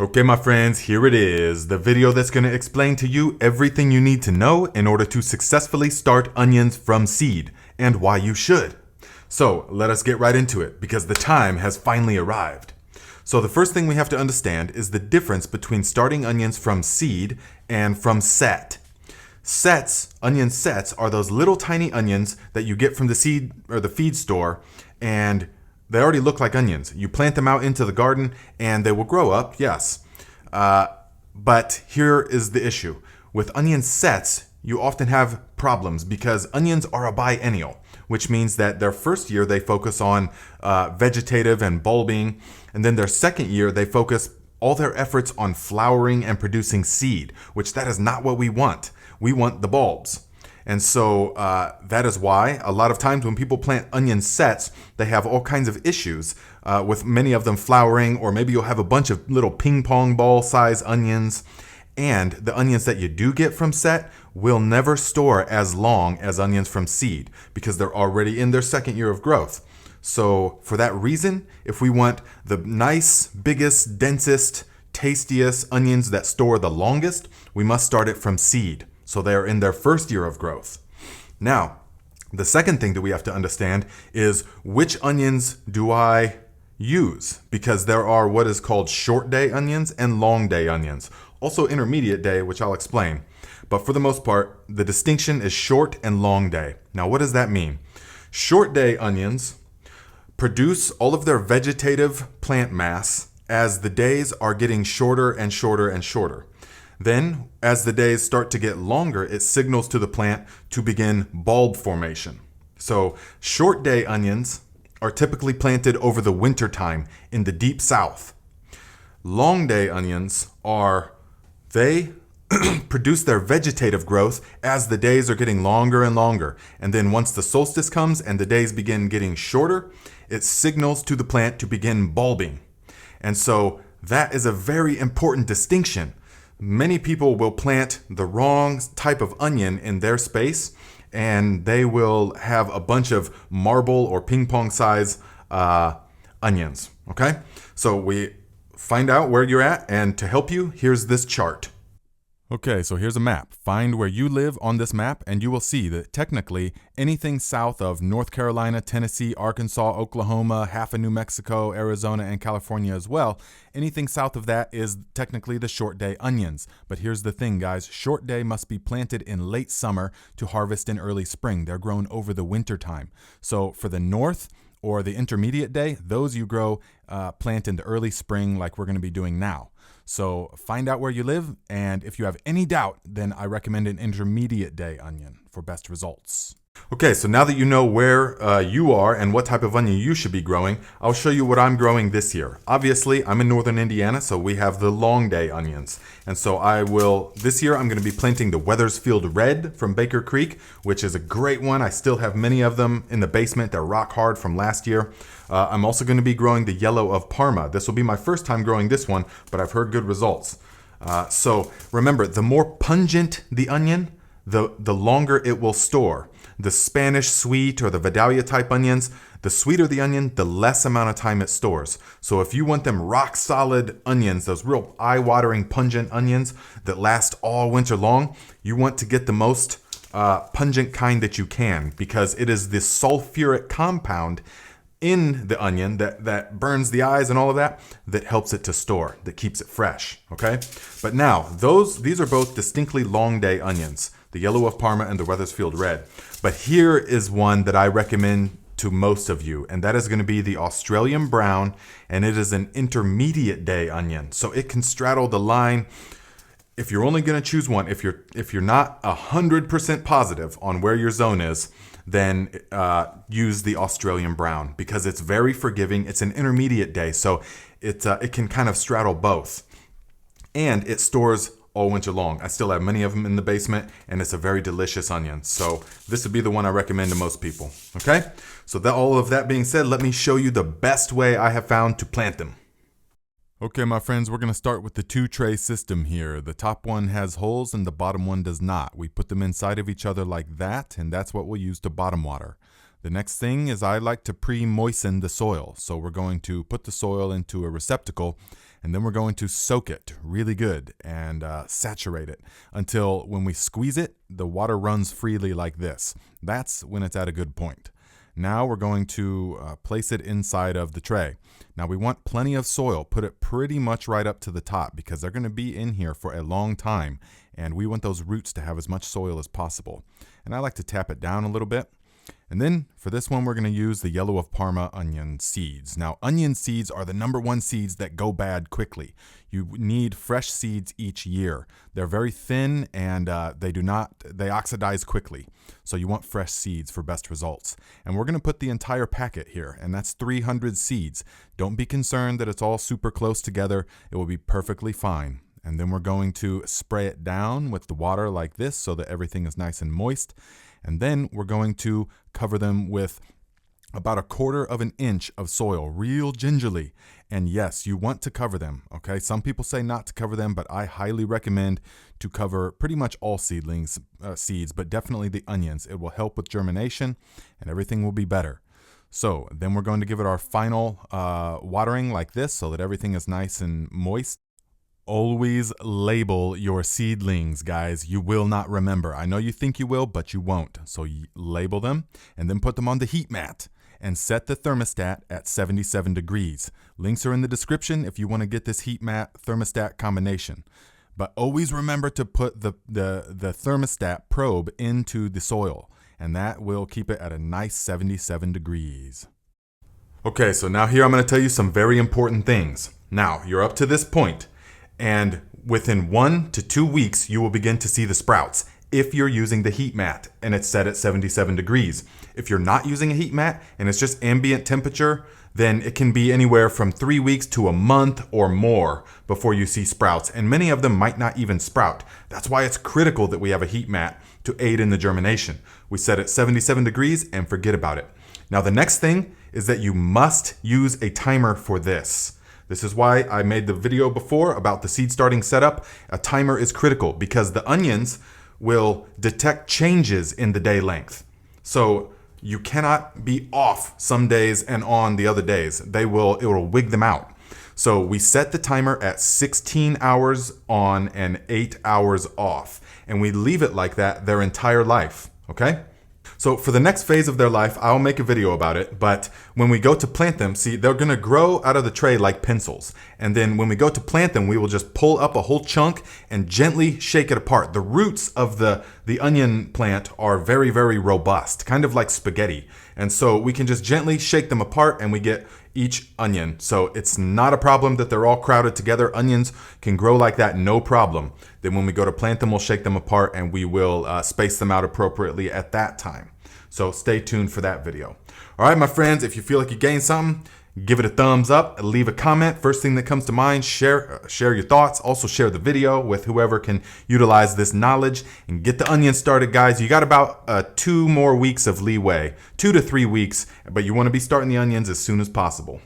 Okay, my friends, here it is. The video that's going to explain to you everything you need to know in order to successfully start onions from seed and why you should. So let us get right into it because the time has finally arrived. So the first thing we have to understand is the difference between starting onions from seed and from set. Onion sets are those little tiny onions that you get from the seed or the feed store, and they already look like onions. You plant them out into the garden and they will grow up, yes. But here is the issue. With onion sets, you often have problems because onions are a biennial, which means that their first year they focus on vegetative and bulbing, and then their second year they focus all their efforts on flowering and producing seed, which that is not what we want. We want the bulbs. And so that is why a lot of times when people plant onion sets, they have all kinds of issues with many of them flowering, or maybe you'll have a bunch of little ping pong ball size onions. And the onions that you do get from set will never store as long as onions from seed because they're already in their second year of growth. So for that reason, if we want the nice, biggest, densest, tastiest onions that store the longest, we must start it from seed. So they are in their first year of growth. Now, the second thing that we have to understand is which onions do I use? Because there are what is called short day onions and long day onions. Also intermediate day, which I'll explain. But for the most part, the distinction is short and long day. Now, what does that mean? Short day onions produce all of their vegetative plant mass as the days are getting shorter and shorter and shorter. Then, as the days start to get longer, it signals to the plant to begin bulb formation. So, short day onions are typically planted over the winter time in the deep south. Long day onions they produce their vegetative growth as the days are getting longer and longer. And then once the solstice comes and the days begin getting shorter, it signals to the plant to begin bulbing. And so that is a very important distinction. Many people will plant the wrong type of onion in their space, and they will have a bunch of marble or ping pong size onions. Okay, so we find out where you're at, and to help you, here's this chart. Okay, so here's a map. Find where you live on this map, and you will see that technically anything south of North Carolina, Tennessee, Arkansas, Oklahoma, half of New Mexico, Arizona, and California as well, anything south of that is technically the short day onions. But here's the thing, guys. Short day must be planted in late summer to harvest in early spring. They're grown over the winter time. So for the north or the intermediate day, those you plant in the early spring like we're going to be doing now. So find out where you live, and if you have any doubt, then I recommend an intermediate day onion for best results. Okay, so now that you know where you are and what type of onion you should be growing, I'll show you what I'm growing this year. Obviously, I'm in northern Indiana, so we have the long day onions. And so this year I'm going to be planting the Wethersfield Red from Baker Creek, which is a great one. I still have many of them in the basement. They're rock hard from last year. I'm also going to be growing the Yellow of Parma. This will be my first time growing this one, but I've heard good results. So remember, the more pungent the onion, the longer it will store. The Spanish sweet or the Vidalia type onions, the sweeter the onion, the less amount of time it stores. So if you want them rock solid onions, those real eye-watering pungent onions that last all winter long, you want to get the most pungent kind that you can, because it is this sulfuric compound in the onion that burns the eyes and all of that helps it to store, that keeps it fresh, okay? But now, these are both distinctly long day onions, the Yellow of Parma and the Wethersfield Red. But here is one that I recommend to most of you, and that is going to be the Australian Brown, and it is an intermediate day onion. So it can straddle the line. If you're only going to choose one, if you're not 100% positive on where your zone is, then use the Australian Brown because it's very forgiving. It's an intermediate day, so it can kind of straddle both. And it stores all winter long. I still have many of them in the basement, and it's a very delicious onion. So this would be the one I recommend to most people. Okay? So all of that being said, let me show you the best way I have found to plant them. Okay, my friends, we're going to start with the two-tray system here. The top one has holes and the bottom one does not. We put them inside of each other like that, and that's what we'll use to bottom water. The next thing is I like to pre-moisten the soil. So we're going to put the soil into a receptacle and then we're going to soak it really good and saturate it until when we squeeze it, the water runs freely like this. That's when it's at a good point. Now we're going to place it inside of the tray. Now we want plenty of soil. Put it pretty much right up to the top because they're going to be in here for a long time and we want those roots to have as much soil as possible. And I like to tap it down a little bit. And then for this one, we're going to use the yellow of Parma onion seeds. Now, onion seeds are the #1 seeds that go bad quickly. You need fresh seeds each year. They're very thin and they oxidize quickly. So you want fresh seeds for best results. And we're going to put the entire packet here, and that's 300 seeds. Don't be concerned that it's all super close together. It will be perfectly fine. And then we're going to spray it down with the water like this so that everything is nice and moist. And then we're going to cover them with about 1/4 of an inch of soil, real gingerly. And yes, you want to cover them, okay? Some people say not to cover them, but I highly recommend to cover pretty much all seedlings, seeds, but definitely the onions. It will help with germination and everything will be better. So then we're going to give it our final watering like this so that everything is nice and moist. Always label your seedlings, guys. You will not remember. I know you think you will, but you won't. So label them and then put them on the heat mat and set the thermostat at 77 degrees. Links are in the description if you want to get this heat mat thermostat combination. But always remember to put the thermostat probe into the soil, and that will keep it at a nice 77 degrees. Okay, so now here I'm going to tell you some very important things. Now, you're up to this point. And within 1 to 2 weeks, you will begin to see the sprouts if you're using the heat mat and it's set at 77 degrees. If you're not using a heat mat and it's just ambient temperature, then it can be anywhere from 3 weeks to a month or more before you see sprouts. And many of them might not even sprout. That's why it's critical that we have a heat mat to aid in the germination. We set it 77 degrees and forget about it. Now, the next thing is that you must use a timer for this. This is why I made the video before about the seed starting setup. A timer is critical because the onions will detect changes in the day length. So you cannot be off some days and on the other days. It will wig them out. So we set the timer at 16 hours on and 8 hours off. And we leave it like that their entire life, okay? So for the next phase of their life, I'll make a video about it, but when we go to plant them, see, they're gonna grow out of the tray like pencils. And then when we go to plant them, we will just pull up a whole chunk and gently shake it apart. The roots of the onion plant are very, very robust, kind of like spaghetti. And so we can just gently shake them apart and we get each onion. So it's not a problem that they're all crowded together. Onions can grow like that, no problem. Then when we go to plant them, we'll shake them apart and we will space them out appropriately at that time. So stay tuned for that video. All right, my friends, if you feel like you gained something, give it a thumbs up, leave a comment. First thing that comes to mind, share your thoughts. Also share the video with whoever can utilize this knowledge and get the onions started, guys. You got about 2 more weeks of leeway, 2 to 3 weeks, but you want to be starting the onions as soon as possible.